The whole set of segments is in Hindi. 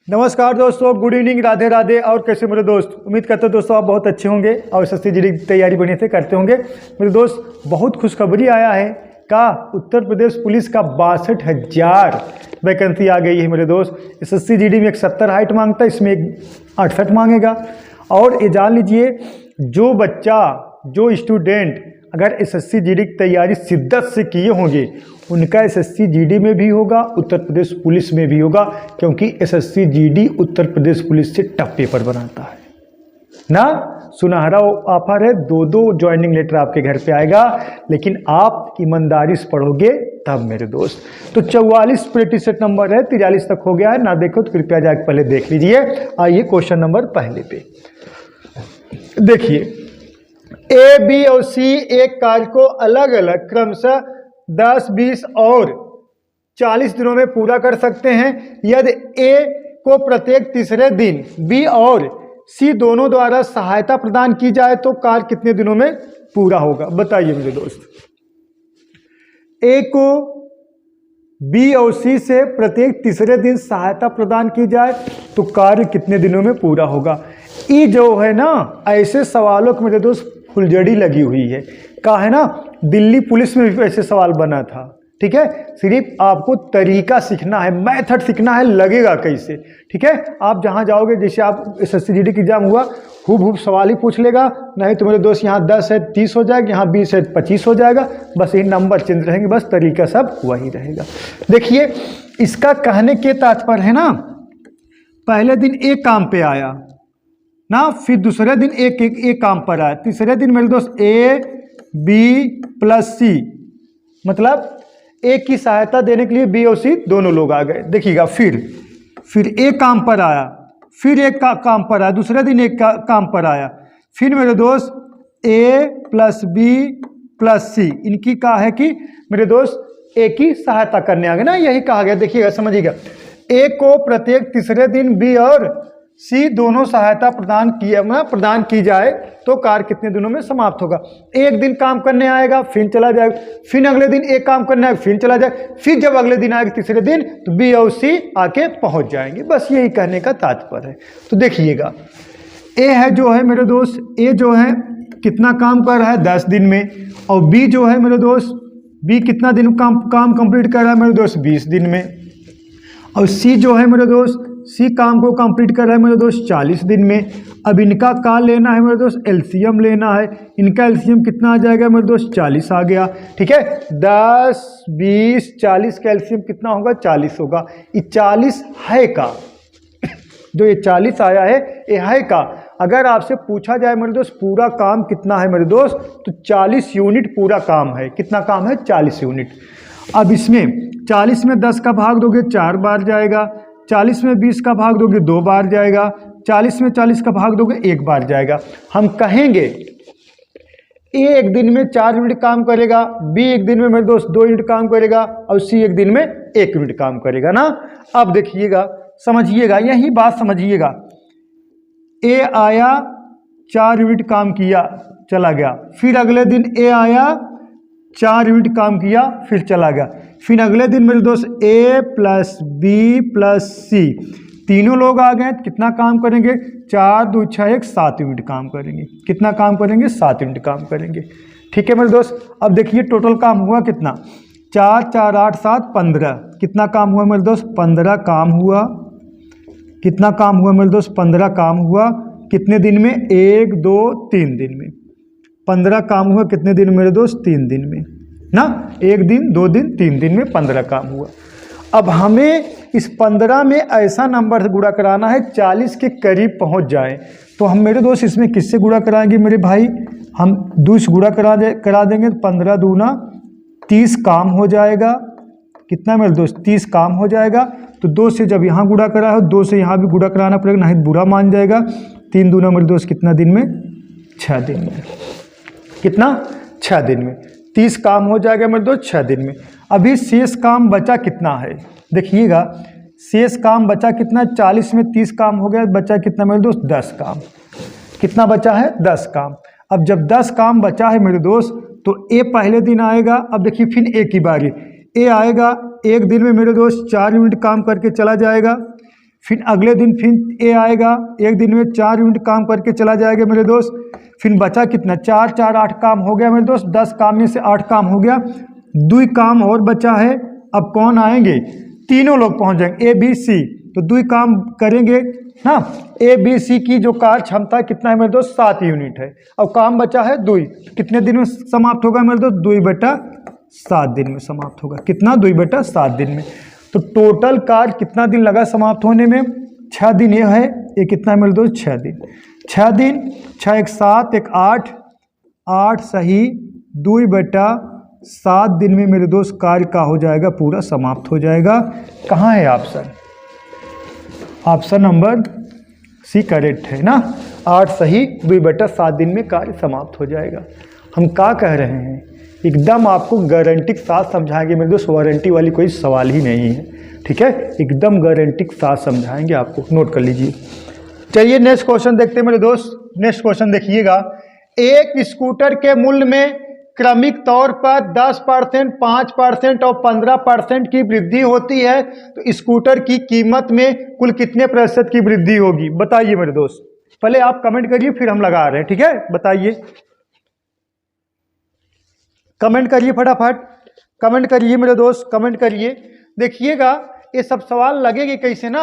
नमस्कार दोस्तों, गुड इवनिंग, राधे राधे। और कैसे मेरे दोस्त, उम्मीद करते हो दोस्तों आप बहुत अच्छे होंगे और एसएससी जीडी की तैयारी बढ़िया से करते होंगे। मेरे दोस्त बहुत खुशखबरी आया है का उत्तर प्रदेश पुलिस का 62,000 वैकेंसी आ गई है मेरे दोस्त। एसएससी जीडी में 170 हाइट मांगता है, इसमें 68 मांगेगा। और ये जान लीजिए, जो बच्चा जो स्टूडेंट अगर एसएससी जीडी की तैयारी शिद्दत से किए होंगे उनका एसएससी जीडी में भी होगा, उत्तर प्रदेश पुलिस में भी होगा, क्योंकि SSC GD Uttar Pradesh police से टफ पेपर बनाता है ना। सुनहरा ऑफर है, 2 ज्वाइनिंग लेटर आपके घर पे आएगा, लेकिन आप ईमानदारी से पढ़ोगे तब मेरे दोस्त। तो 44 प्रेटी सेट नंबर है, 43 तक हो गया है ना। देखो तो कृपया जाकर पहले देख लीजिए। आइए क्वेश्चन नंबर पहले पे देखिए, ए, बी और सी एक कार्य को अलग अलग क्रमशः 10, 20 और 40 दिनों में पूरा कर सकते हैं। यदि ए को प्रत्येक तीसरे दिन बी और सी दोनों द्वारा सहायता प्रदान की जाए तो कार्य कितने दिनों में पूरा होगा, बताइए मेरे दोस्त। ए को बी और सी से प्रत्येक तीसरे दिन सहायता प्रदान की जाए तो कार्य कितने दिनों में पूरा होगा। ये जो है ना, ऐसे सवालों को मेरे दोस्त फुलझड़ी लगी हुई है। कहा है ना, दिल्ली पुलिस में भी ऐसे सवाल बना था। ठीक है, सिर्फ आपको तरीका सीखना है, मेथड सीखना है, लगेगा कैसे। ठीक है, आप जहां जाओगे, जैसे आप एसएससी जीडी की एग्जाम हुआ, खूब सवाल ही पूछ लेगा। नहीं तो मेरे दोस्त यहाँ 10 है 30 हो जाएगा, यहाँ 20 है 25 हो जाएगा। बस यही नंबर चेंज रहेंगे, बस तरीका सब वही रहेगा। देखिए, इसका कहने के तात्पर्य है ना, पहले दिन एक काम पे आया ना, फिर दूसरे दिन एक काम पर आया, तीसरे दिन मेरे दोस्त ए बी प्लस सी, मतलब ए की सहायता देने के लिए बी और सी दोनों लोग आ गए। देखिएगा, फिर एक काम पर आया, फिर एक काम पर आया, दूसरे दिन एक काम पर आया, फिर मेरे दोस्त ए प्लस बी प्लस सी, इनकी कहा है कि मेरे दोस्त ए की सहायता करने आ गए ना, यही कहा गया। देखिएगा, समझिएगा, ए को प्रत्येक तीसरे दिन बी और सी दोनों सहायता प्रदान की जाए तो कार्य कितने दिनों में समाप्त होगा। एक दिन काम करने आएगा, फिर चला जाएगा, फिर अगले दिन एक काम करने आएगा, फिर चला जाएगा, फिर जब अगले दिन आएगा तीसरे दिन तो बी और सी आके पहुंच जाएंगे। बस यही कहने का तात्पर्य है। तो देखिएगा, ए है जो है मेरे दोस्त, ए जो है कितना काम कर रहा है 10 दिन में, और बी जो है मेरे दोस्त, बी कितना दिन काम कंप्लीट कर रहा है मेरे दोस्त 20 दिन में, और सी जो है मेरे दोस्त, सी काम को कंप्लीट कर रहा है मेरे दोस्त 40 दिन में। अब इनका का लेना है मेरे दोस्त, एलसीएम लेना है। इनका एलसीएम कितना आ जाएगा मेरे दोस्त, 40 आ गया। ठीक है, 10, 20, 40 का एलसीएम कितना होगा, 40 होगा। ये 40 है का, जो ये 40 आया है ये है का। अगर आपसे पूछा जाए मेरे दोस्त पूरा काम कितना है मेरे दोस्त, तो 40 यूनिट पूरा काम है। कितना काम है, 40 यूनिट। अब इसमें 40 में 10 का भाग दोगे 4 बार जाएगा, 40 में 20 का भाग दोगे 2 बार जाएगा, 40 में 40 का भाग दोगे 1 बार जाएगा। हम कहेंगे ए एक दिन में 4 यूनिट काम करेगा, बी एक दिन में मेरे दोस्त 2 यूनिट काम करेगा, और सी एक दिन में 1 यूनिट काम करेगा ना। अब देखिएगा, समझिएगा, यही बात समझिएगा। ए आया, 4 यूनिट काम किया, चला गया। फिर अगले दिन ए आया, 4 यूनिट काम किया, फिर चला गया। फिर अगले दिन मेरे दोस्त ए प्लस बी प्लस सी, तीनों लोग आ गए, कितना काम करेंगे, 4, 2, 6, 1, 7 यूनिट काम करेंगे। कितना काम करेंगे, 7 यूनिट काम करेंगे। ठीक है मेरे दोस्त, अब देखिए टोटल काम हुआ कितना, 4, 4, 8, 7, 15। कितना काम हुआ मेरे दोस्त, 15 काम हुआ। कितना काम हुआ मेरे दोस्त, 15 काम हुआ। कितने दिन में, 1, 2, 3 दिन में। 15 काम हुआ कितने दिन मेरे दोस्त, 3 दिन में ना। 1 दिन, 2 दिन, 3 दिन में 15 काम हुआ। अब हमें इस 15 में ऐसा नंबर से गुणा कराना है 40 के करीब पहुंच जाए। तो हम मेरे दोस्त इसमें किससे गुणा कराएंगे मेरे भाई, हम 2 से गुणा करा देंगे। 15 दूना 30 काम हो जाएगा। कितना मेरे दोस्त, 30 काम हो जाएगा। तो 2 से जब यहाँ गुणा करा है, 2 से यहाँ भी गुणा कराना पड़ेगा, नहीं बुरा मान जाएगा। 3 दूना मेरे दोस्त कितना दिन में, 6 दिन में। कितना, 6 दिन में 30 काम हो जाएगा मेरे दोस्त 6 दिन में। अभी शेष काम बचा कितना है, देखिएगा, शेष काम बचा कितना, 40 में 30 काम हो गया, बचा कितना मेरे दोस्त, 10 काम। कितना बचा है, 10 काम। अब जब 10 काम बचा है मेरे दोस्त, तो ए पहले दिन आएगा। अब देखिए फिर ए की बारी, ए आएगा, एक दिन में मेरे दोस्त 4 यूनिट काम करके चला जाएगा। फिर अगले दिन फिर ए आएगा, एक दिन में 4 यूनिट काम करके चला जाएगा मेरे दोस्त। फिर बचा कितना, 4 4 8 काम हो गया मेरे दोस्त, 10 काम में से 8 काम हो गया, 2 काम और बचा है। अब कौन आएंगे, तीनों लोग पहुंच जाएंगे, ए बी सी, तो 2 काम करेंगे ना। ए बी सी की जो कार्य क्षमता कितना है मेरे दोस्त, 7 यूनिट है। अब काम बचा है 2, कितने दिन में समाप्त होगा मेरे दोस्त, 2/7 दिन में समाप्त होगा। कितना, 2/7 दिन में। तो टोटल कार्य कितना दिन लगा समाप्त होने में, 6 दिन ये है, ये कितना है मेरे दोस्त, 6 दिन। 6 दिन, 6 1 7 1 8, 8 सही 2/7 दिन में मेरे दोस्त कार्य का हो जाएगा, पूरा समाप्त हो जाएगा। कहाँ है option, option number C correct है ना। 8 सही 2/7 दिन में कार्य समाप्त हो जाएगा। हम क्या कह रहे हैं, एकदम आपको गारंटी के साथ समझाएंगे मेरे दोस्त, वारंटी वाली कोई सवाल ही नहीं है, ठीक है, एकदम गारंटी के साथ समझाएंगे आपको, नोट कर लीजिए। चलिए नेक्स्ट क्वेश्चन देखते हैं मेरे दोस्त। नेक्स्ट क्वेश्चन देखिएगा, एक स्कूटर के मूल्य में क्रमिक तौर पर 10%, 5% और 15% की वृद्धि होती है, तो स्कूटर की कीमत में कुल कितने प्रतिशत की वृद्धि होगी, बताइए मेरे दोस्त। पहले आप कमेंट करिए, फिर हम लगा रहे हैं, ठीक है, बताइए, कमेंट करिए फटाफट, कमेंट करिए मेरे दोस्त, कमेंट करिए। देखिएगा ये सब सवाल लगेंगे कैसे ना।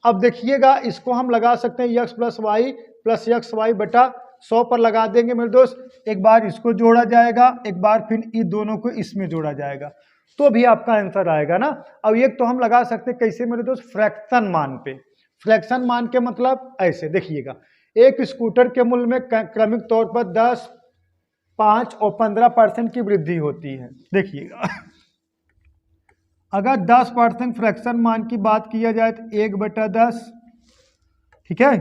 अब देखिएगा इसको हम लगा सकते हैं x + y + xy बटा 100 पर लगा देंगे मेरे दोस्त। एक बार इसको जोड़ा जाएगा, एक बार फिर इन दोनों को इसमें जोड़ा जाएगा, तो भी आपका आंसर आएगा ना। अब एक तो हम लगा सकते हैं कैसे मेरे दोस्त, फ्रैक्शन मान पे। फ्रैक्शन मान के मतलब ऐसे देखिएगा, एक स्कूटर के मूल्य में क्रमिक तौर पर 10, 5 और 15% की वृद्धि होती है। देखिएगा अगर 10% फ्रैक्शन मान की बात किया जाए तो 1/10, ठीक है।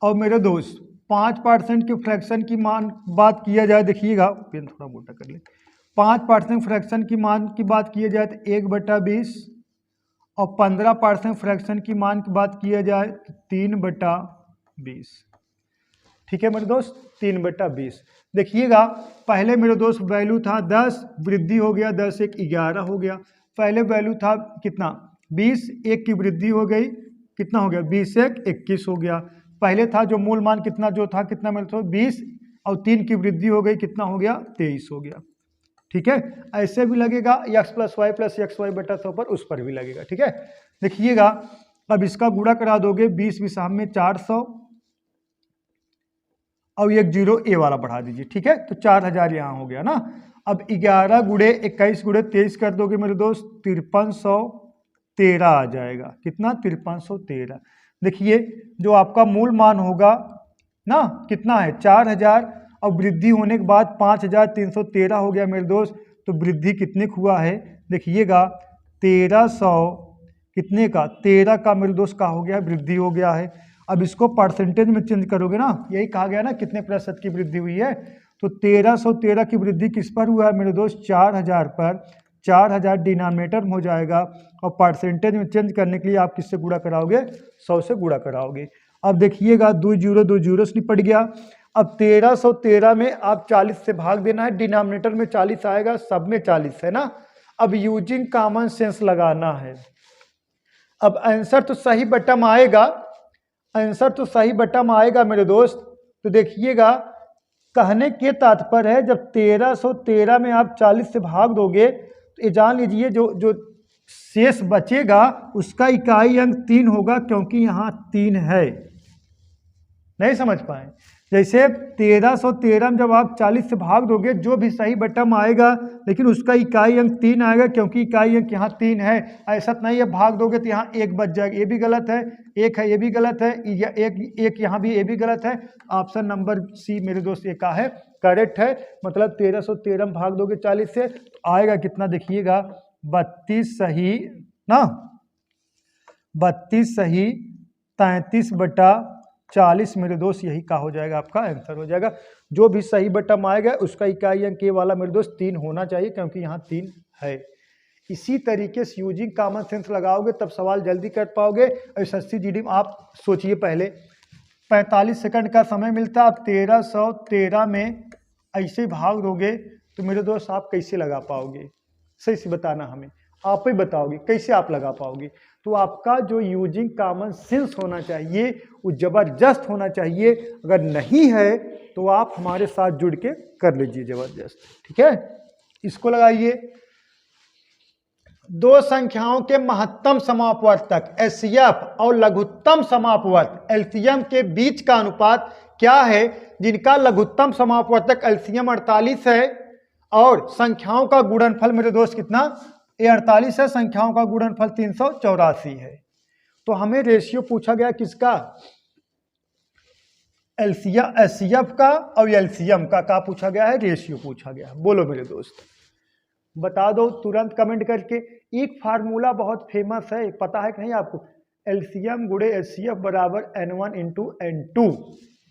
और मेरे दोस्त 5% के फ्रैक्शन की मान बात किया जाए, देखिएगा पेन थोड़ा मोटा कर ले, 5% फ्रैक्शन की मान की बात किया जाए तो 1/20, और 15% फ्रैक्शन की मान की बात किया जाए तो 3/20, ठीक है मेरे दोस्त, 3/20। देखिएगा पहले मेरे दोस्त वैल्यू था 10, वृद्धि हो गया 10 1 11 हो गया। पहले वैल्यू था कितना, 20, 1 की वृद्धि हो गई, कितना हो गया, 20 1 21 हो गया। पहले था जो मूल मान कितना जो था, कितना मेरे दोस्त 20, और 3 की वृद्धि हो गई, कितना हो गया, 23 हो गया, ठीक है। ऐसे भी लगेगा x + y + xy बटा 100 पर, उस पर भी लगेगा, ठीक है। देखिएगा अब इसका गुणा करा दोगे, 20 विसाम में 400, अब एक 0 ए वाला बढ़ा दीजिए, ठीक है, तो 4000 यहाँ हो गया ना। अब 11 गुणे 21 गुणे 23 कर दोगे मेरे दोस्त, 5313 आ जाएगा, कितना, 5313। देखिए जो आपका मूल मान होगा ना, कितना है, 4000, अब वृद्धि होने के बाद 5313 हो गया मेरे दोस्त। तो वृद्धि कितने हुआ है, देखिएगा 1300 कितने का, 13 का मेरे दोस्त का हो गया, वृद्धि हो गया है। अब इसको परसेंटेज में चेंज करोगे ना, यही कहा गया ना कितने प्रतिशत की वृद्धि हुई है, तो 1313 की वृद्धि किस पर हुआ है मेरे दोस्त, 4000 पर। 4000 डिनोमिनेटर में हो जाएगा, और परसेंटेज में चेंज करने के लिए आप किससे गुणा कराओगे, 100 से गुणा कराओगे। अब देखिएगा 2 0 से निपट गया। अब 1313 में आप 40 से भाग देना है, डिनोमिनेटर में 40 आएगा, सब में 40 है ना। अब यूजिंग कॉमन सेंस लगाना है। अब आंसर तो सही बटम आएगा, आंसर तो सही बटम आएगा मेरे दोस्त। तो देखिएगा कहने के तात्पर्य है, जब 1313 में आप 40 से भाग दोगे तो ये जान लीजिए जो शेष बचेगा उसका इकाई अंक 3 होगा, क्योंकि यहाँ 3 है। नहीं समझ पाए, जैसे 1313 में जब आप 40 से भाग दोगे, जो भी सही बटम आएगा, लेकिन उसका इकाई अंक 3 आएगा, क्योंकि इकाई अंक यहाँ 3 है। ऐसा नहीं है भाग दोगे तो यहाँ 1 बच जाएगा, ये भी गलत है, 1 है ये भी गलत है, एक यहाँ भी, ये भी गलत है। ऑप्शन नंबर सी मेरे दोस्त ये का है, करेक्ट है। मतलब 1313 में भाग दोगे 40 से तो आएगा कितना, देखिएगा 32 सही ना, 32 सही 33/40 मेरे दोस्त, यही का हो जाएगा, आपका आंसर हो जाएगा। जो भी सही बटम आएगा उसका इकाई अंक ये वाला मेरे दोस्त 3 होना चाहिए, क्योंकि यहाँ 3 है। इसी तरीके से यूजिंग कॉमन सेंस लगाओगे तब सवाल जल्दी कर पाओगे। और SSC GD में आप सोचिए, पहले 45 सेकंड का समय मिलता, आप 1313 में ऐसे भाग दोगे तो मेरे दोस्त आप कैसे लगा पाओगे, सही से बताना हमें। आप ही बताओगे, कैसे आप लगा पाओगे? तो आपका जो यूजिंग कॉमन सेंस होना चाहिए वो जबरदस्त होना चाहिए। अगर नहीं है तो आप हमारे साथ जुड़ के कर लीजिए जबरदस्त, ठीक है। इसको लगाइए, दो संख्याओं के महत्तम समापवर्तक एचसीएफ और लघुत्तम समापवर्त एलसीएम के बीच का अनुपात क्या है जिनका लघुत्तम समापवर्तक एलसीएम 48 है और संख्याओं का गुणनफल मेरे दोस्त कितना, ये 48 है, संख्याओं का गुणनफल 384 है। तो हमें रेशियो पूछा गया किसका, एचसीएफ का और एलसीएम का पूछा गया है, रेशियो पूछा गया। बोलो मेरे दोस्त, बता दो तुरंत कमेंट करके। एक फार्मूला बहुत फेमस है, पता है कि नहीं आपको, एलसीएम गुणे एचसीएफ बराबर N1 इंटू N2,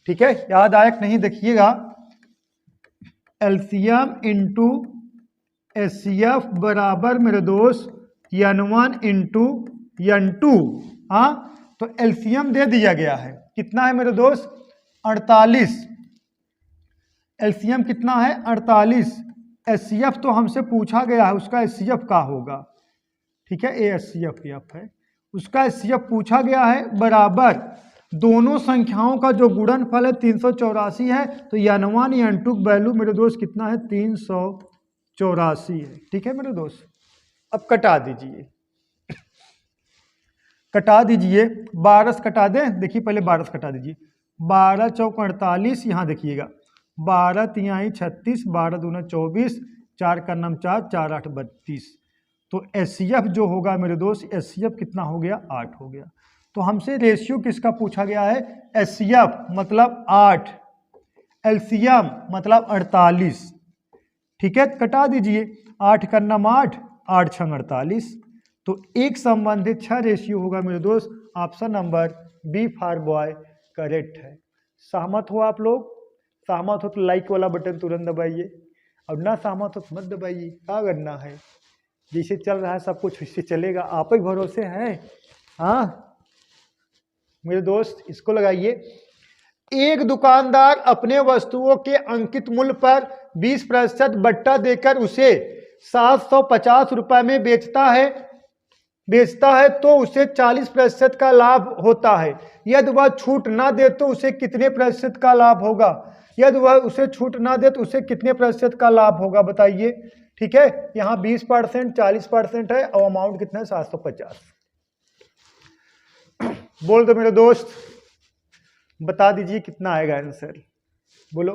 ठीक है, याद आया कि नहीं देखिएगा, एलसीएम इंटू एचसीएफ बराबर मेरे दोस्त N1 इंटू N2। हाँ, तो एलसीएम दे दिया गया है, कितना है मेरे दोस्त 48, एलसीएम कितना है 48, एचसीएफ तो हमसे पूछा गया है, उसका एचसीएफ का होगा, ठीक है, ए एचसीएफ है, उसका एचसीएफ पूछा गया है बराबर दोनों संख्याओं का जो गुणनफल है 384 है, तो N1 N2 वैल्यू मेरे दोस्त कितना है 384 है, ठीक है मेरे दोस्त। अब कटा दीजिए, कटा दीजिए, 12 से कटा दें, देखिए पहले 12 से कटा दीजिए, 12 चौक 48, यहाँ देखिएगा 12 तिहाई 36, 12 दूना 24, 4 का नाम 4, 4 8 32, तो एचसीएफ जो होगा मेरे दोस्त, एचसीएफ कितना हो गया 8 हो गया। तो हमसे रेशियो किसका पूछा गया है, एचसीएफ मतलब 8, एलसीएम मतलब 48, ठीक है, कटा दीजिए, 8 का नाम 8, 8 छंग 48, तो एक संबंधित 6 रेशियो होगा मेरे दोस्त, option number B for boy correct है। सहमत हो आप लोग? सहमत हो तो लाइक वाला बटन तुरंत दबाइए, और ना सहमत हो तो मत दबाइए, क्या करना है, जैसे चल रहा है सब कुछ इससे चलेगा, आप ही भरोसे हैं। हाँ मेरे दोस्त, इसको लगाइए, एक दुकानदार अपने वस्तुओं के अंकित मूल्य पर 20% बट्टा देकर उसे 750 रुपए में बेचता है तो उसे 40% का लाभ होता है। यदि वह छूट ना दे तो उसे कितने प्रतिशत का लाभ होगा, यदि वह उसे छूट ना दे तो उसे कितने प्रतिशत का लाभ होगा बताइए, ठीक है। यहाँ 20%, 40% है और अमाउंट कितना है 750। बोल दो मेरे दोस्त, बता दीजिए कितना आएगा आंसर, बोलो।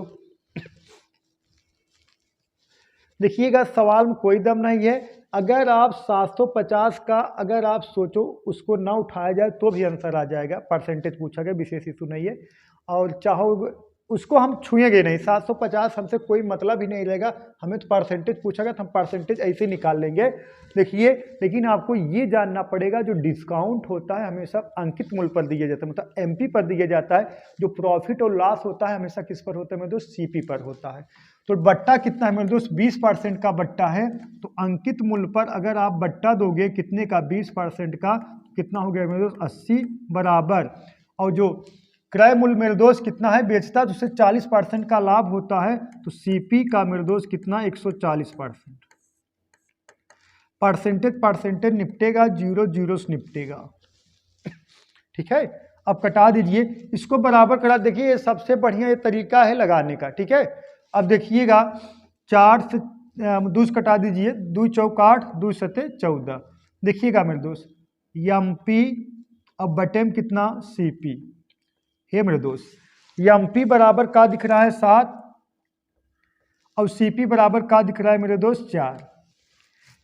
देखिएगा सवाल में कोई दम नहीं है, अगर आप 750 का अगर आप सोचो उसको ना उठाया जाए तो भी आंसर आ जाएगा, परसेंटेज पूछा गया, विशेष इशू नहीं है, और चाहो उसको हम छुएंगे नहीं, 750 हमसे कोई मतलब ही नहीं रहेगा, हमें तो परसेंटेज पूछा गया तो हम परसेंटेज ऐसे निकाल लेंगे। देखिए लेकिन आपको ये जानना पड़ेगा, जो डिस्काउंट होता है हमेशा अंकित मूल्य पर दिया जाता है, मतलब एमपी पर दिया जाता है, जो प्रॉफिट और लॉस होता है हमेशा किस पर होता है मेरे दोस्त, सीपी पर होता है। तो बट्टा कितना है मेरे दोस्त, 20% का बट्टा है, तो अंकित मूल्य पर अगर आप बट्टा दोगे कितने का, 20% का, कितना हो गया मेरे दोस्त 80 बराबर, और जो क्रय मूल्य मेरे दोस्त कितना है बेचता, तो उससे 40% का लाभ होता है, तो सीपी का मेरे दोस्त कितना 140%। परसेंटेज निपटेगा, जीरो से निपटेगा, ठीक है। अब कटा दीजिए, इसको बराबर करा, देखिए ये सबसे बढ़िया ये तरीका है लगाने का, ठीक है। अब देखिएगा 4 से 2 से कटा दीजिए, 2 चौक 8, 2 सते 14, देखिएगा मेरे दोस्त एमपी, अब बटे में कितना सीपी है मेरे दोस्त, एमपी बराबर का दिख रहा है 7 और सीपी बराबर का दिख रहा है मेरे दोस्त 4,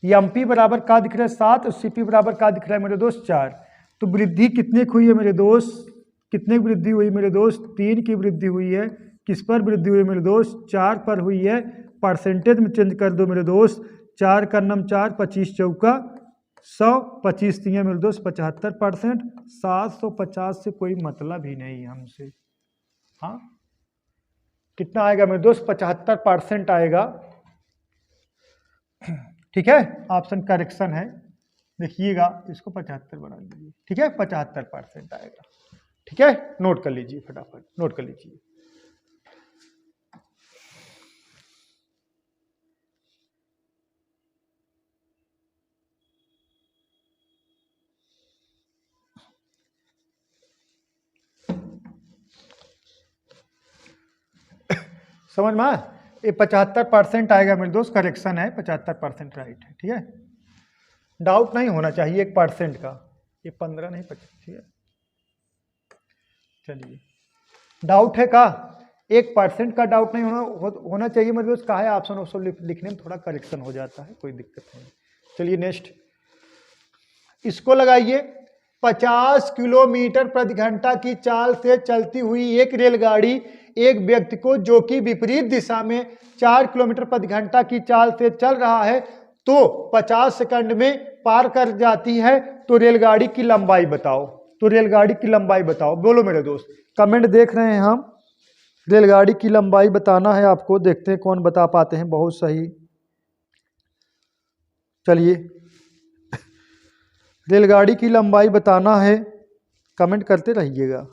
एमपी बराबर का दिख रहा है 7 और सीपी बराबर का दिख रहा है मेरे दोस्त 4, तो वृद्धि कितने की हुई है मेरे दोस्त, कितने की वृद्धि हुई मेरे दोस्त, 3 की वृद्धि हुई है, किस पर वृद्धि हुई मेरे दोस्त, 4 पर हुई है। परसेंटेज में चेंज कर दो मेरे दोस्त, 4 का नाम 4, 25 चौका 100, 25 तीन मेरे दोस्त 75%, 750 से कोई मतलब ही नहीं है हमसे। हाँ कितना आएगा मेरे दोस्त, 75% आएगा, ठीक है, ऑप्शन करेक्शन है। देखिएगा इसको 75 बना लीजिए, ठीक है, 75% आएगा, ठीक है, नोट कर लीजिए, फटाफट नोट कर लीजिए। समझ में आया? ये 75% आएगा मेरे दोस्त, करेक्शन है, 75% राइट है, ठीक है। डाउट नहीं होना चाहिए 1% का, ये 15 नहीं 25, ठीक है। चलिए, डाउट है का 1% का डाउट नहीं होना चाहिए मेरे दोस्त। कहा है ऑप्शन ऑप्शन लिखने में थोड़ा करेक्शन हो जाता है, कोई दिक्कत नहीं। चलिए नेक्स्ट, इसको लगाइए। 50 किलोमीटर प्रति घंटा की चाल से चलती हुई एक रेलगाड़ी एक व्यक्ति को जो कि विपरीत दिशा में 4 किलोमीटर प्रति घंटा की चाल से चल रहा है तो 50 सेकंड में पार कर जाती है, तो रेलगाड़ी की लंबाई बताओ। तो रेलगाड़ी की लंबाई बताओ, बोलो मेरे दोस्त। कमेंट देख रहे हैं हम, रेलगाड़ी की लंबाई बताना है आपको, देखते हैं कौन बता पाते हैं। बहुत सही, चलिए रेलगाड़ी की लंबाई बताना है, कमेंट करते रहिएगा।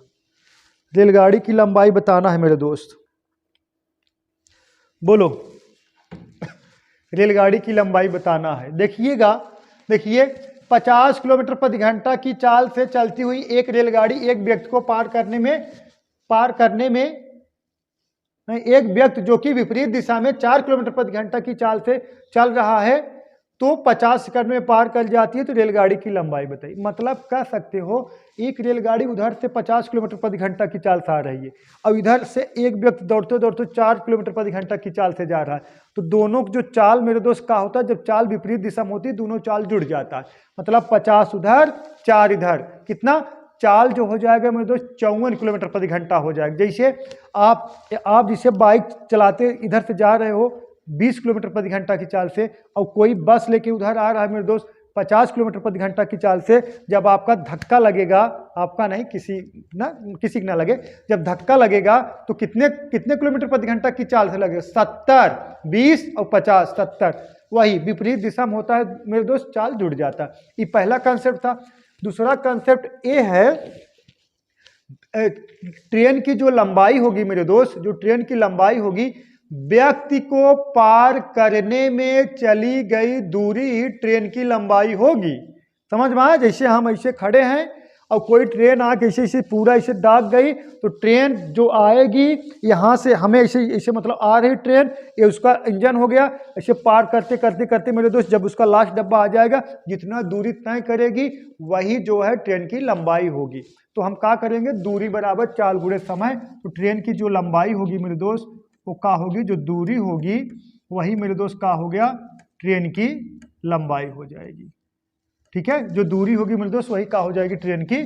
रेलगाड़ी की लंबाई बताना है मेरे दोस्त, बोलो रेलगाड़ी की लंबाई बताना है। देखिएगा, देखिए 50 किलोमीटर प्रति घंटा की चाल से चलती हुई एक रेलगाड़ी एक व्यक्ति को पार करने में एक व्यक्ति जो कि विपरीत दिशा में 4 किलोमीटर प्रति घंटा की चाल से चल रहा है तो 50 सेकंड में पार कर जाती है, तो रेलगाड़ी की लंबाई बताइए। मतलब कह सकते हो एक रेलगाड़ी उधर से 50 किलोमीटर प्रति घंटा की चाल से आ रही है और इधर से एक व्यक्ति दौड़ते दौड़ते 4 किलोमीटर प्रति घंटा की चाल से जा रहा है, तो दोनों जो चाल मेरे दोस्त का होता है, जब चाल विपरीत दिशा में होती है दोनों चाल जुड़ जाता है। मतलब 50 उधर 4 इधर, कितना चाल जो हो जाएगा मेरे दोस्त 54 किलोमीटर प्रति घंटा हो जाएगा। जैसे आप जिसे बाइक चलाते इधर से जा रहे हो 20 किलोमीटर प्रति घंटा की चाल से और कोई बस लेके उधर आ रहा है मेरे दोस्त 50 किलोमीटर प्रति घंटा की चाल से, जब आपका धक्का लगेगा, आपका नहीं किसी की ना लगे, जब धक्का लगेगा तो कितने किलोमीटर प्रति घंटा की चाल से लगेगा? 70, 20 और 50, 70। वही विपरीत दिशा में होता है मेरे दोस्त, चाल जुड़ जाता है। ये पहला कंसेप्ट था। दूसरा कंसेप्ट ये है, ट्रेन की जो लंबाई होगी मेरे दोस्त, जो ट्रेन की लंबाई होगी व्यक्ति को पार करने में चली गई दूरी ही ट्रेन की लंबाई होगी। समझ में आया? जैसे हम ऐसे खड़े हैं और कोई ट्रेन आके ऐसे पूरा ऐसे दाग गई, तो ट्रेन जो आएगी यहाँ से हमें ऐसे मतलब आ रही ट्रेन, ये उसका इंजन हो गया, ऐसे पार करते करते करते मेरे दोस्त जब उसका लास्ट डब्बा आ जाएगा, जितना दूरी तय करेगी वही जो है ट्रेन की लंबाई होगी। तो हम क्या करेंगे, दूरी बराबर चाल गुणे समय, तो ट्रेन की जो लंबाई होगी मेरे दोस्त वो क्या होगी, जो दूरी होगी वही मेरे दोस्त क्या हो गया, ट्रेन की लंबाई हो जाएगी। ठीक है, जो दूरी होगी मेरे दोस्त वही क्या हो जाएगी, ट्रेन की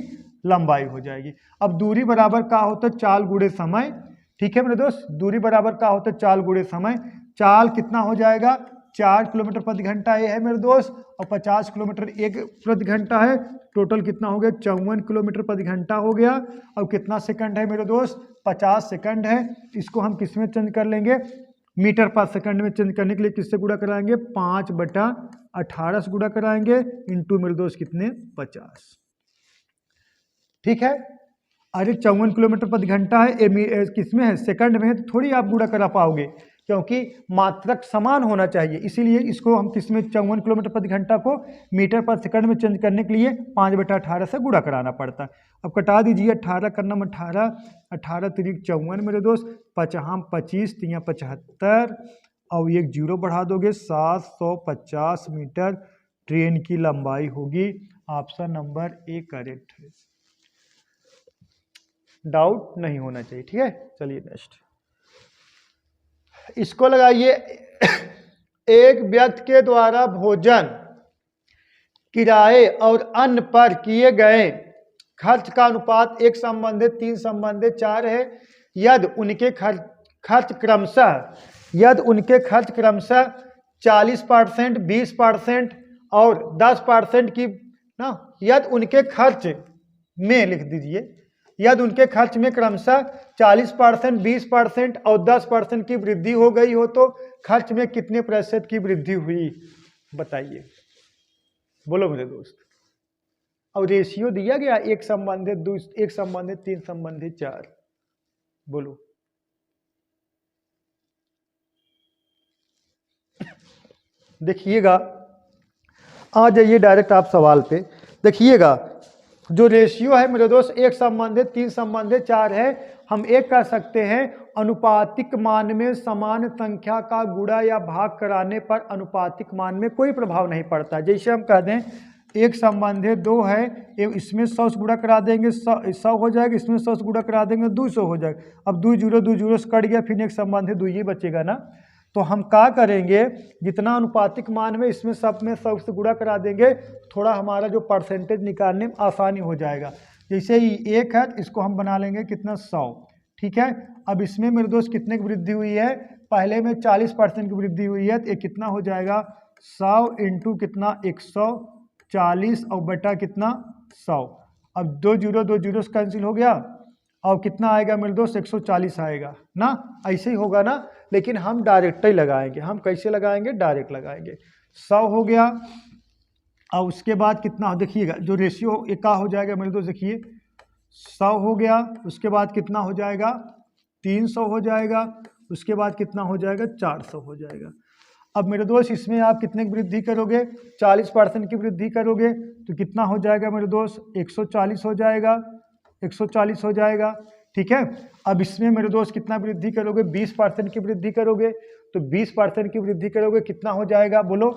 लंबाई हो जाएगी। अब दूरी बराबर क्या होता है, चाल गुणे समय। ठीक है मेरे दोस्त, दूरी बराबर क्या होता है, चाल गुणे समय। चाल कितना हो जाएगा, 4 किलोमीटर प्रति घंटा ये है मेरे दोस्त, और 50 किलोमीटर एक प्रति घंटा है, टोटल कितना हो गया, 54 किलोमीटर प्रति घंटा हो गया। और कितना सेकंड है मेरे दोस्त, 50 सेकंड है। इसको हम किस में चेंज कर लेंगे, मीटर पर सेकंड में चेंज करने के लिए किससे गुणा कराएंगे, 5/18 से गुणा कराएंगे, इंटू मेरे दोस्त कितने, 50। ठीक है, अरे 54 किलोमीटर प्रति घंटा है, किसमें है, सेकंड में है, तो थोड़ी आप गुणा करा पाओगे, क्योंकि मात्रक समान होना चाहिए। इसीलिए इसको हम किसमें, 54 किलोमीटर प्रति घंटा को मीटर पर सेकंड में चेंज करने के लिए 5/18 से गुणा कराना पड़ता है। अब कटा दीजिए, 18 करना में 18, 18 तिरिक 54 मेरे दोस्त, 5 25 3 75, और एक जीरो बढ़ा दोगे, 750 मीटर ट्रेन की लंबाई होगी। ऑप्शन नंबर ए करेक्ट है, डाउट नहीं होना चाहिए। ठीक है, चलिए नेक्स्ट, इसको लगाइए। एक व्यक्ति के द्वारा भोजन, किराए और अन्य पर किए गए खर्च का अनुपात 1 संबंधित 3 संबंधित 4 है, यदि उनके खर्च क्रमशः 40%, 20% और 10% की ना, यदि उनके खर्च में लिख दीजिए, यदि उनके खर्च में क्रमशः 40%, 20% और 10% की वृद्धि हो गई हो तो खर्च में कितने प्रतिशत की वृद्धि हुई, बताइए, बोलो मेरे दोस्त। और रेशियो दिया गया 1 संबंधित 2, 1 संबंधित 3 संबंधित 4, बोलो। देखिएगा, आ जाइए डायरेक्ट आप सवाल पे। देखिएगा, जो रेशियो है मेरे दोस्त 1 संबंधित 3 संबंधित 4 है, हम एक कर सकते हैं अनुपातिक मान में समान संख्या का गुणा या भाग कराने पर अनुपातिक मान में कोई प्रभाव नहीं पड़ता। जैसे हम कह दें एक संबंधी 2 है, इसमें 100 से गुणा करा देंगे 100 हो जाएगा, इसमें 100 से गुणा करा देंगे 200 हो जाएगा। अब 2 जीरो से कट गया, फिर एक संबंधी 2 ही बचेगा ना। तो हम क्या करेंगे, जितना अनुपातिक मान में इसमें सब में 100 से गुणा करा देंगे, थोड़ा हमारा जो परसेंटेज निकालने में आसानी हो जाएगा। जैसे ही 1 है इसको हम बना लेंगे कितना 100, ठीक है। अब इसमें मेरे दोस्त कितने की वृद्धि हुई है, पहले में 40% की वृद्धि हुई है, तो ये कितना हो जाएगा 100 इंटू कितना 140 और बटा कितना 100। अब 2 जीरो से कैंसिल हो गया और कितना आएगा मेरे दोस्त 140 आएगा ना, ऐसे ही होगा ना। लेकिन हम डायरेक्ट ही लगाएंगे, हम कैसे लगाएंगे, डायरेक्ट लगाएंगे। 100 हो गया और उसके बाद कितना देखिएगा जो रेशियो का हो जाएगा मेरे दोस्त, देखिए 100 हो गया, उसके बाद कितना हो जाएगा 300 हो जाएगा, उसके बाद कितना हो जाएगा 400 हो जाएगा। अब मेरे दोस्त इसमें आप कितने की वृद्धि करोगे, 40% की वृद्धि करोगे तो कितना हो जाएगा मेरे दोस्त 140 हो जाएगा, 140 हो जाएगा, ठीक है। अब इसमें मेरे दोस्त कितना वृद्धि करोगे, 20% की वृद्धि करोगे तो 20% की वृद्धि करोगे कितना हो जाएगा बोलो।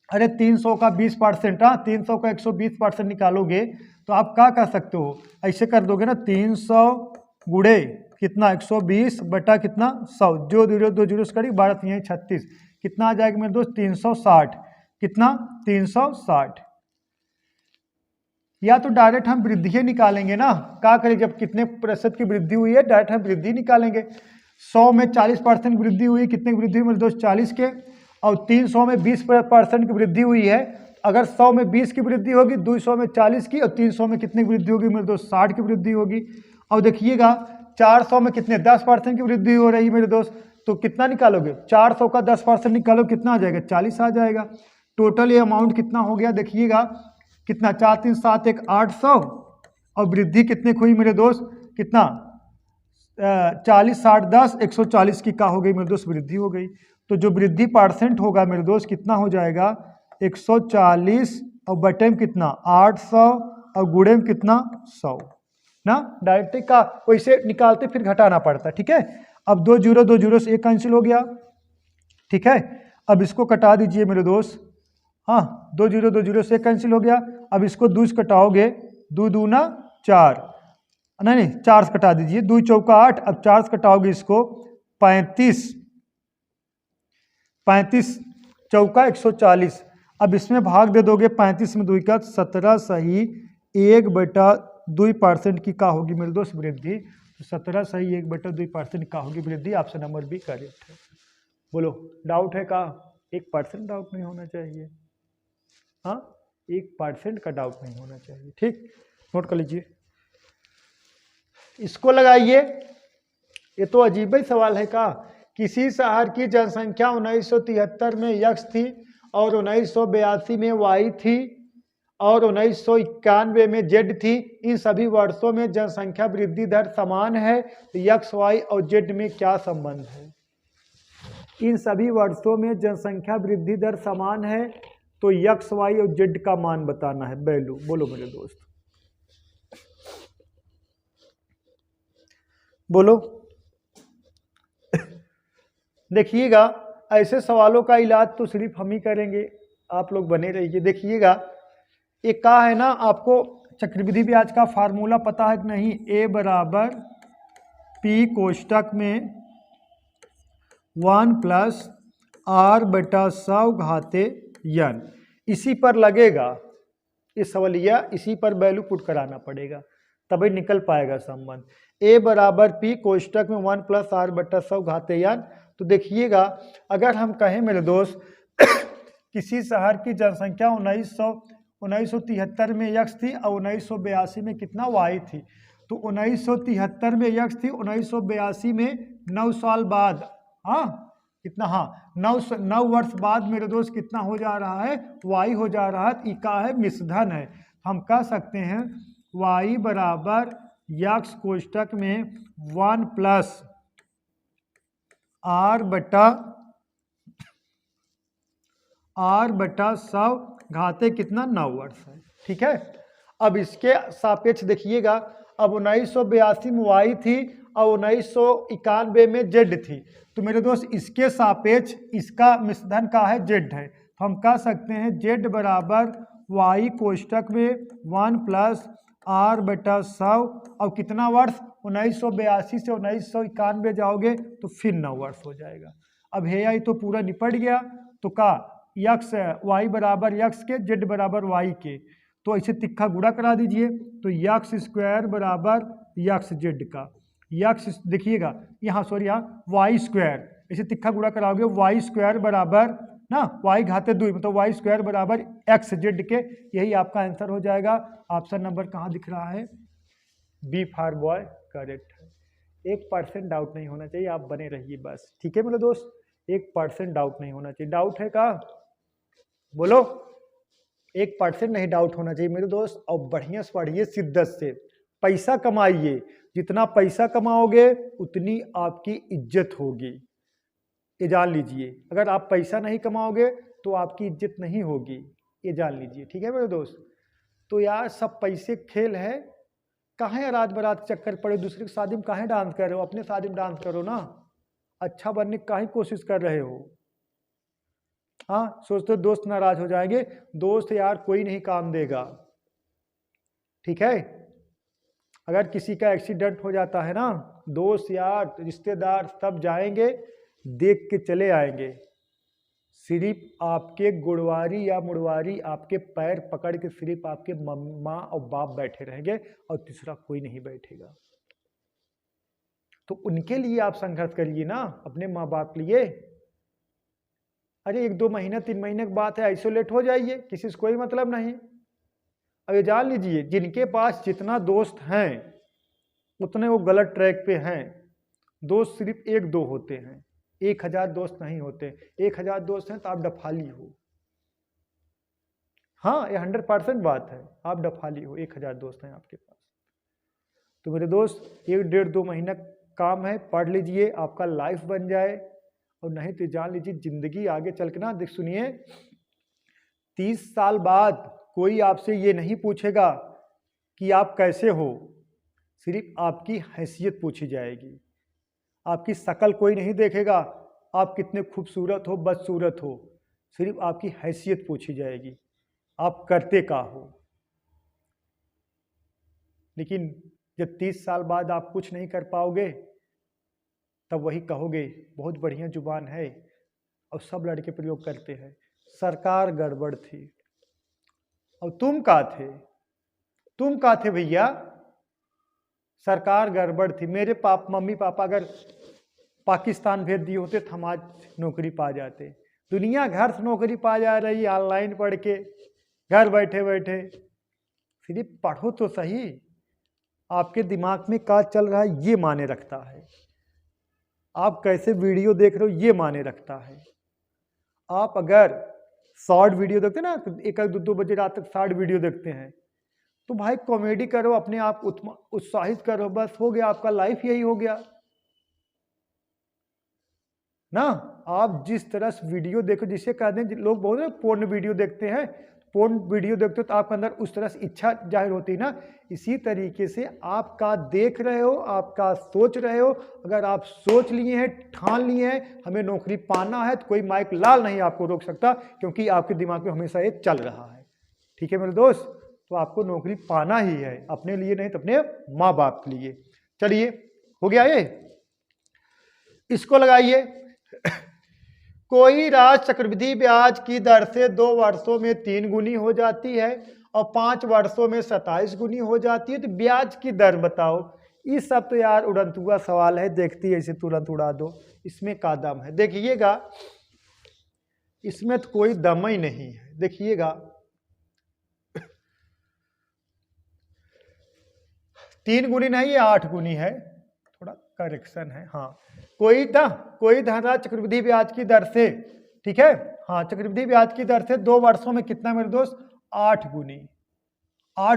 अरे 300 का 20%, हाँ 300 का 120% निकालोगे तो आप क्या कर सकते हो, ऐसे कर दोगे ना 300 गुणे कितना 120 बटा कितना 100, जो 2 जीरो से करी 12 यहीं 36, कितना आ जाएगा मेरे दोस्त 360, कितना 360। या तो डायरेक्ट हम वृद्धि निकालेंगे ना, क्या करें जब कितने प्रतिशत की वृद्धि हुई है डायरेक्ट हम वृद्धि निकालेंगे। 100 में 40% वृद्धि हुई, कितने की वृद्धि हुई मेरे दोस्त 40 के, और 300 में 20% की वृद्धि हुई है। अगर 100 में 20 की वृद्धि होगी, 200 में 40 की, और 300 में कितने की वृद्धि होगी मेरे दोस्त 60 की वृद्धि होगी। और देखिएगा 400 में कितने 10% की वृद्धि हो रही है मेरे दोस्त, तो कितना निकालोगे 400 का 10% निकालो कितना आ जाएगा 40 आ जाएगा। टोटल ये अमाउंट कितना हो गया देखिएगा कितना 4 3 7 1 800, और वृद्धि कितने की हुई मेरे दोस्त कितना 40 60 10 140 की क्या हो गई मेरे दोस्त वृद्धि हो गई। तो जो वृद्धि परसेंट होगा मेरे दोस्त कितना हो जाएगा 140 और बटे में कितना 800 और गुणे में कितना 100 ना। डायरेक्ट का वैसे निकालते फिर घटाना पड़ता, ठीक है। अब 2 जीरो से 1 कैंसिल हो गया, ठीक है। अब इसको कटा दीजिए मेरे दोस्त, हाँ 2 जीरो से 1 कैंसिल हो गया। अब इसको 2 से कटाओगे, 2 दूना 4, नहीं 4 से कटा दीजिए, 2 चौका 8, अब 4 से कटाओगे इसको 35 चौका 140। अब इसमें भाग दे दोगे 35 में 2 का 17 सही 1/2% की का होगी मेरे दोस्त वृद्धि। तो 17 सही 1/2% का होगी वृद्धि। ऑप्शन नंबर बी करेक्ट है। बोलो डाउट है का, 1% डाउट नहीं होना चाहिए, हाँ 1% का डाउट नहीं होना चाहिए, ठीक। नोट कर लीजिए, इसको लगाइए। ये तो अजीब ही सवाल है का, किसी शहर की जनसंख्या 1973 में यक्स थी और 1982 में वाई थी और 1991 में जेड थी। इन सभी वर्षों में जनसंख्या वृद्धि दर समान है, तो यक्स वाई और जेड में क्या संबंध है। इन सभी वर्षों में जनसंख्या वृद्धि दर समान है, तो यक्स वाई और जेड का मान बताना है, वैल्यू। बोलो मेरे दोस्त, बोलो। देखिएगा ऐसे सवालों का इलाज तो सिर्फ हम ही करेंगे, आप लोग बने रहिए। देखिएगा एक का है ना, आपको चक्रवृद्धि ब्याज का फार्मूला पता है कि नहीं, ए बराबर पी कोष्टक में 1 + r/100 घाते n, इसी पर लगेगा इस सवालिया, इसी पर वैल्यू पुट कराना पड़ेगा तभी निकल पाएगा संबंध। ए बराबर पी कोष्टक में 1 + r/100 घाते n। तो देखिएगा अगर हम कहें मेरे दोस्त किसी शहर की जनसंख्या 1973 में यक्स थी और 1982 में कितना वाई थी, तो 1973 में यक्स थी, 1982 में 9 साल बाद, हाँ कितना, हाँ 9 वर्ष बाद मेरे दोस्त कितना हो जा रहा है वाई हो जा रहा है। इका है मिश्रधन है, हम कह सकते हैं वाई बराबर यक्स कोष्टक में 1 + r/100 घाते कितना 9 वर्ष है, ठीक है। अब इसके सापेक्ष देखिएगा, अब 1982 में वाई थी और 1991 में जेड थी। तो मेरे दोस्त इसके सापेक्ष इसका मिश्रधन का है जेड है, तो हम कह सकते हैं जेड बराबर वाई कोष्टक में 1 प्लस आर बटा 100 और कितना वर्ष 1982 से 1991 जाओगे तो फिर 9 वर्ष हो जाएगा। अब है आई तो पूरा निपट गया, तो का यक्स वाई बराबर यक्स के जेड बराबर वाई के, तो ऐसे तिक्का गुणा करा दीजिए, तो यक्स स्क्वायर बराबर यक्स जेड का, यक्स देखिएगा यहाँ सॉरी यहाँ वाई स्क्वायर, ऐसे तिक्का गुणा कराओगे वाई स्क्वायर बराबर ना वाई घाते 2 मतलब वाई स्क्वायर बराबर एक्स जेड के, यही आपका आंसर हो जाएगा। ऑप्शन नंबर कहाँ दिख रहा है? बी फॉर बॉय करेक्ट है। 1% डाउट नहीं होना चाहिए, आप बने रहिए बस, ठीक है मेरे दोस्त, 1% डाउट नहीं होना चाहिए। डाउट है का बोलो? 1% नहीं डाउट होना चाहिए मेरे दोस्त। और बढ़िया से पढ़िए, शिद्दत से पैसा कमाइए, जितना पैसा कमाओगे उतनी आपकी इज्जत होगी, ये जान लीजिए। अगर आप पैसा नहीं कमाओगे तो आपकी इज्जत नहीं होगी, ये जान लीजिए, ठीक है मेरे दोस्त। तो यार सब पैसे खेल है, काहे रात बरात चक्कर पड़े, दूसरे की शादी में काहे डांस कर रहे हो, अपने शादी में डांस करो ना, अच्छा बनने की काहे कोशिश कर रहे हो। हाँ सोचते हो दोस्त नाराज हो जाएंगे, दोस्त यार कोई नहीं काम देगा, ठीक है। अगर किसी का एक्सीडेंट हो जाता है ना, दोस्त यार रिश्तेदार सब जाएंगे, देख के चले आएंगे, सिर्फ आपके गुड़वारी या मुड़वारी आपके पैर पकड़ के सिर्फ आपके माँ और बाप बैठे रहेंगे और तीसरा कोई नहीं बैठेगा। तो उनके लिए आप संघर्ष करिए ना, अपने माँ बाप के लिए। अरे 1-2 महीने 3 महीने की बात है, आइसोलेट हो जाइए, किसी से कोई मतलब नहीं। अब ये जान लीजिए, जिनके पास जितना दोस्त हैं उतने वो गलत ट्रैक पे हैं। दोस्त सिर्फ 1-2 होते हैं, 1000 दोस्त नहीं होते। 1000 दोस्त हैं तो आप डफाली हो, हाँ ये 100% बात है, आप डफाली हो, 1000 दोस्त हैं आपके पास। तो मेरे दोस्त 1-1.5-2 महीना काम है, पढ़ लीजिए, आपका लाइफ बन जाए। और नहीं तो जान लीजिए जिंदगी आगे चल के ना, देख सुनिए, 30 साल बाद कोई आपसे ये नहीं पूछेगा कि आप कैसे हो, सिर्फ आपकी हैसियत पूछी जाएगी। आपकी शक्ल कोई नहीं देखेगा, आप कितने खूबसूरत हो बदसूरत हो, सिर्फ आपकी हैसियत पूछी जाएगी, आप करते का हो। लेकिन जब 30 साल बाद आप कुछ नहीं कर पाओगे तब वही कहोगे बहुत बढ़िया जुबान है, और सब लड़के प्रयोग करते हैं, सरकार गड़बड़ थी। और तुम का थे, तुम का थे भैया, सरकार गड़बड़ थी। मेरे मम्मी पापा अगर पाकिस्तान भेज दिए होते तो हम आज नौकरी पा जाते। दुनिया घर से नौकरी पा जा रही है, ऑनलाइन पढ़ के, घर बैठे बैठे। सिर्फ पढ़ो तो सही, आपके दिमाग में क्या चल रहा है ये माने रखता है, आप कैसे वीडियो देख रहे हो ये माने रखता है। आप अगर शॉर्ट वीडियो देखते हैं ना, 1-2 बजे रात तक शॉर्ट वीडियो देखते हैं, तो भाई कॉमेडी करो, अपने आप उत्साहित करो, बस हो गया, आपका लाइफ यही हो गया ना। आप जिस तरह से वीडियो देखो, जिसे कहते हैं लोग बहुत पोर्न वीडियो देखते हैं, पोर्न वीडियो देखते हो तो आपके अंदर उस तरह से इच्छा जाहिर होती है ना, इसी तरीके से आपका देख रहे हो, आपका सोच रहे हो। अगर आप सोच लिए हैं, ठान लिए हैं हमें नौकरी पाना है, तो कोई माइक लाल नहीं आपको रोक सकता, क्योंकि आपके दिमाग में हमेशा ये चल रहा है, ठीक है मेरे दोस्त। तो आपको नौकरी पाना ही है, अपने लिए नहीं तो अपने माँ बाप के लिए। चलिए हो गया ये, इसको लगाइए। कोई राशि चक्रवृद्धि ब्याज की दर से 2 वर्षों में 3 गुनी हो जाती है और 5 वर्षों में 27 गुनी हो जाती है, तो ब्याज की दर बताओ। ये सब तो यार उड़नतुआ सवाल है, देखती है इसे तुरंत उड़ा दो, इसमें का दम है देखिएगा, इसमें तो कोई दम ही नहीं है। देखिएगा 3 गुनी नहीं, ये 8 गुनी है, थोड़ा करेक्शन है। हाँ, कोई धनराशि चक्रवृद्धि ब्याज की दर से, ठीक है, हाँ चक्रवृद्धि ब्याज की दर से 2 वर्षों में कितना मेरे दोस्त, 8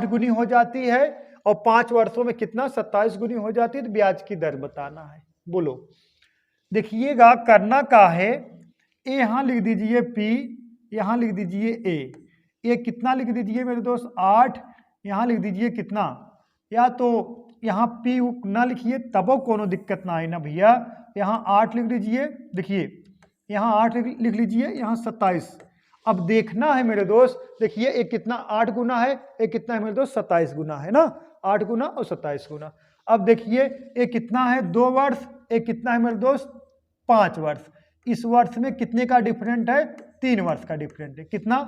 गुनी हो जाती है, और 5 वर्षों में कितना, 27 गुनी हो जाती है, तो ब्याज की दर बताना है। बोलो, देखिएगा करना का है, ए यहाँ लिख दीजिए P, यहाँ लिख दीजिए A कितना लिख दीजिए मेरे दोस्त 8, यहाँ लिख दीजिए कितना, या तो यहाँ पी ना लिखिए तबो कोनो दिक्कत ना आई ना भैया। यहाँ 8 लिख लीजिए, देखिए यहाँ 8 लिख लीजिए, यहाँ 27। अब देखना है मेरे दोस्त, देखिए एक कितना 8 गुना है, एक कितना है मेरे दोस्त 27 गुना है ना, 8 गुना और 27 गुना। अब देखिए एक कितना है 2 वर्ष, एक कितना है मेरे दोस्त 5 वर्ष। इस वर्ष में कितने का डिफरेंट है? 3 वर्ष का डिफरेंट है। कितना?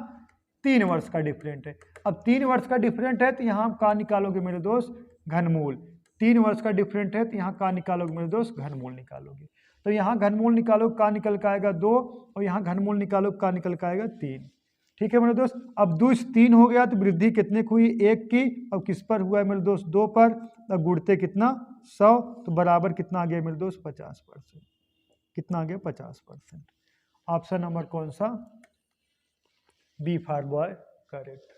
3 वर्ष का डिफरेंट है। अब 3 वर्ष का डिफरेंट है तो यहाँ हम क्या निकालोगे मेरे दोस्त? घनमूल। 3 वर्ष का डिफरेंट है तो यहाँ क्या निकालोगे मेरे दोस्त? घनमूल निकालोगे। तो यहाँ घनमूल निकालो, क्या निकल के आएगा 2, और यहाँ घनमूल निकालो, क्या निकल के आएगा 3। ठीक है मेरे दोस्त। अब 2 से 3 हो गया तो वृद्धि कितने की हुई? 1 की। अब किस पर हुआ है मेरे दोस्त? 2 पर। अब गुणते कितना? 100। तो बराबर कितना आ गया मेरे दोस्त? 50%। कितना आ गया? 50%। ऑप्शन नंबर कौन सा? B for boy correct.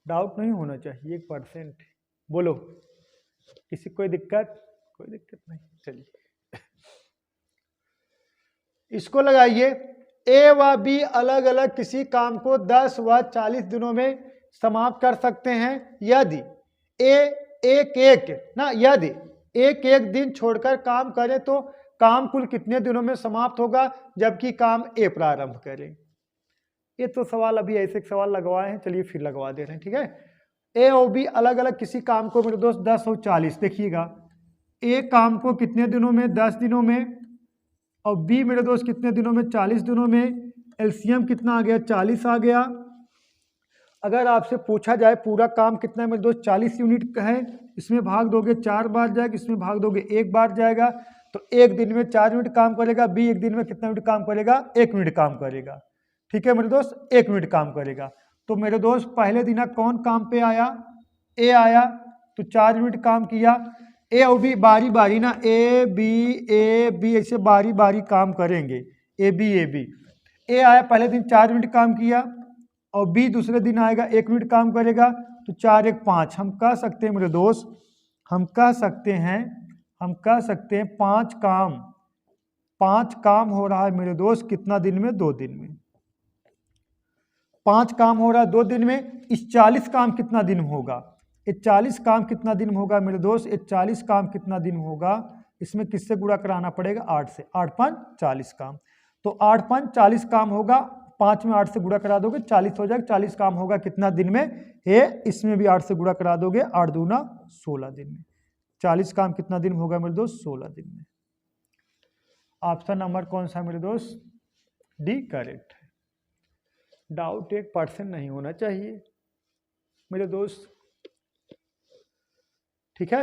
Doubt नहीं होना चाहिए, 1%। बोलो, किसी कोई दिक्कत? कोई दिक्कत नहीं। चलिए इसको लगाइए। ए व बी अलग अलग किसी काम को 10 व 40 दिनों में समाप्त कर सकते हैं यदि ए यदि एक दिन छोड़कर काम करे तो काम कुल कितने दिनों में समाप्त होगा जबकि काम ए प्रारंभ करे। ये तो सवाल अभी ऐसे सवाल लगवाए हैं, चलिए फिर लगवा दे रहे हैं। ठीक है, ए और बी अलग अलग किसी काम को मेरे दोस्त 10 और 40, देखिएगा ए काम को कितने दिनों में? 10 दिनों में, और बी मेरे दोस्त कितने दिनों में? 40 दिनों में। एलसीएम कितना आ गया? 40 आ गया। अगर आपसे पूछा जाए पूरा काम कितना है मेरे दोस्त? 40 यूनिट का है, इसमें भाग दोगे 4 बार जाएगा, इसमें भाग दोगे 1 बार जाएगा, तो एक दिन में 4 यूनिट काम करेगा। बी एक दिन में कितना यूनिट काम करेगा? 1 मिनट काम करेगा। ठीक है मेरे दोस्त, 1 मिनट काम करेगा। तो मेरे दोस्त पहले दिन कौन काम पे आया? ए आया, तो 4 यूनिट काम किया। ए और बी बारी बारी ना, ए बी ऐसे बारी बारी काम करेंगे। ए बी ए आया पहले दिन 4 मिनट काम किया, और बी दूसरे दिन आएगा 1 मिनट काम करेगा, तो 4 1 5। हम कह सकते हैं मेरे दोस्त, हम कह सकते हैं 5 काम हो रहा है मेरे दोस्त कितना दिन में? 2 दिन में। 5 काम हो रहा है 2 दिन में। इस 40 काम कितना दिन होगा? ये 40 काम कितना दिन होगा मेरे दोस्त? ये 40 काम कितना दिन होगा? इसमें किससे गुणा कराना पड़ेगा? 8 से। 8 5 40 काम, तो 8 5 40 काम होगा। 5 में 8 से गुणा करा दोगे 40 हो जाएगा। 40 काम होगा कितना दिन में? ये इसमें भी 8 से गुणा करा दोगे, 8 दूना 16 दिन में। 40 काम कितना दिन होगा मेरे दोस्त? 16 दिन में। ऑप्शन नंबर कौन सा मेरे दोस्त? डी करेक्ट है। डाउट 1% नहीं होना चाहिए मेरे दोस्त। ठीक है,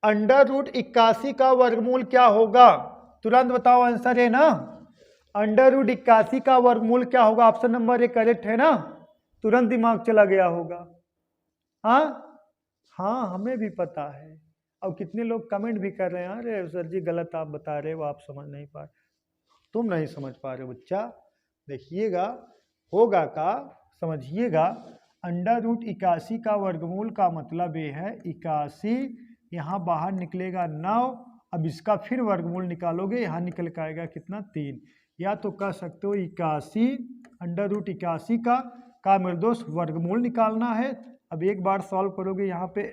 √81 का वर्गमूल क्या होगा? तुरंत बताओ, आंसर है ना? √81 का वर्गमूल क्या होगा? ऑप्शन नंबर 1 करेक्ट है ना? तुरंत दिमाग चला गया होगा। हाँ हमें भी पता है। अब कितने लोग कमेंट भी कर रहे हैं, अरे सर जी गलत आप बता रहे हो, आप समझ नहीं पा रहे। तुम नहीं समझ पा रहे हो बच्चा, देखिएगा होगा का समझिएगा। √81 का वर्गमूल का मतलब ये है 81, यहाँ बाहर निकलेगा 9, अब इसका फिर वर्गमूल निकालोगे, यहाँ निकल के आएगा कितना? 3। या तो कह सकते हो 81 √81 का मेरे दोस्त वर्गमूल निकालना है। अब एक बार सॉल्व करोगे यहाँ पे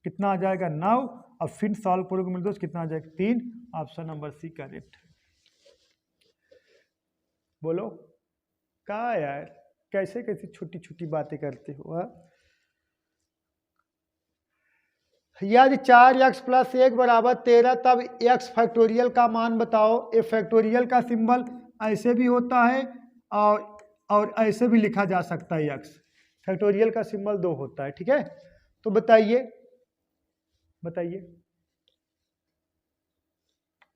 कितना आ जाएगा? 9, अब फिर सॉल्व करोगे मेरे दोस्त कितना आ जाएगा? 3। ऑप्शन नंबर सी करेक्ट है। बोलो क्या यार, कैसे कैसे छोटी छोटी बातें करते हो? यदि 4x + 1 = 13 तब x फैक्टोरियल का मान बताओ। ये फैक्टोरियल का सिंबल ऐसे भी होता है और ऐसे भी लिखा जा सकता है। x फैक्टोरियल का सिंबल 2 होता है। ठीक है, तो बताइए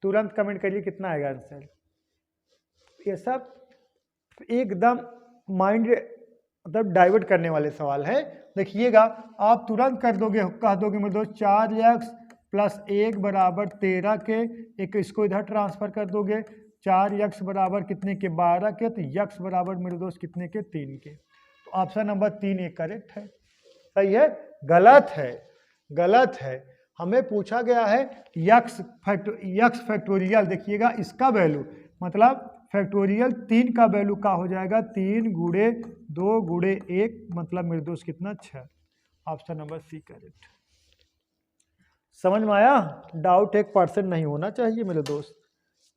तुरंत कमेंट करिए कितना आएगा आंसर। ये सब एकदम माइंड मतलब डाइवर्ट करने वाले सवाल है। देखिएगा आप तुरंत कह दोगे मेरे दोस्त 4x + 1 = 13 के, एक इसको इधर ट्रांसफर कर दोगे। 4x = कितने के? 12 के, तो x = मेरे दोस्त कितने के? 3 के। तो ऑप्शन नंबर 3 एक करेक्ट है। सही है? गलत है। हमें पूछा गया है x फैक्टोरियल। देखिएगा इसका वैल्यू मतलब फैक्टोरियल 3 का वैल्यू का हो जाएगा 3 × 2 × 1 मतलब मेरे दोस्त कितना? 6। Option number C correct. समझ में आया? डाउट 1% नहीं होना चाहिए मेरे दोस्त।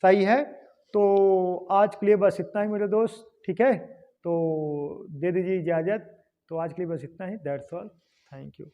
सही है। तो आज के लिए बस इतना ही मेरे दोस्त, ठीक है? तो दे दीजिए इजाज़त। तो आज के लिए बस इतना ही। That's all. Thank you.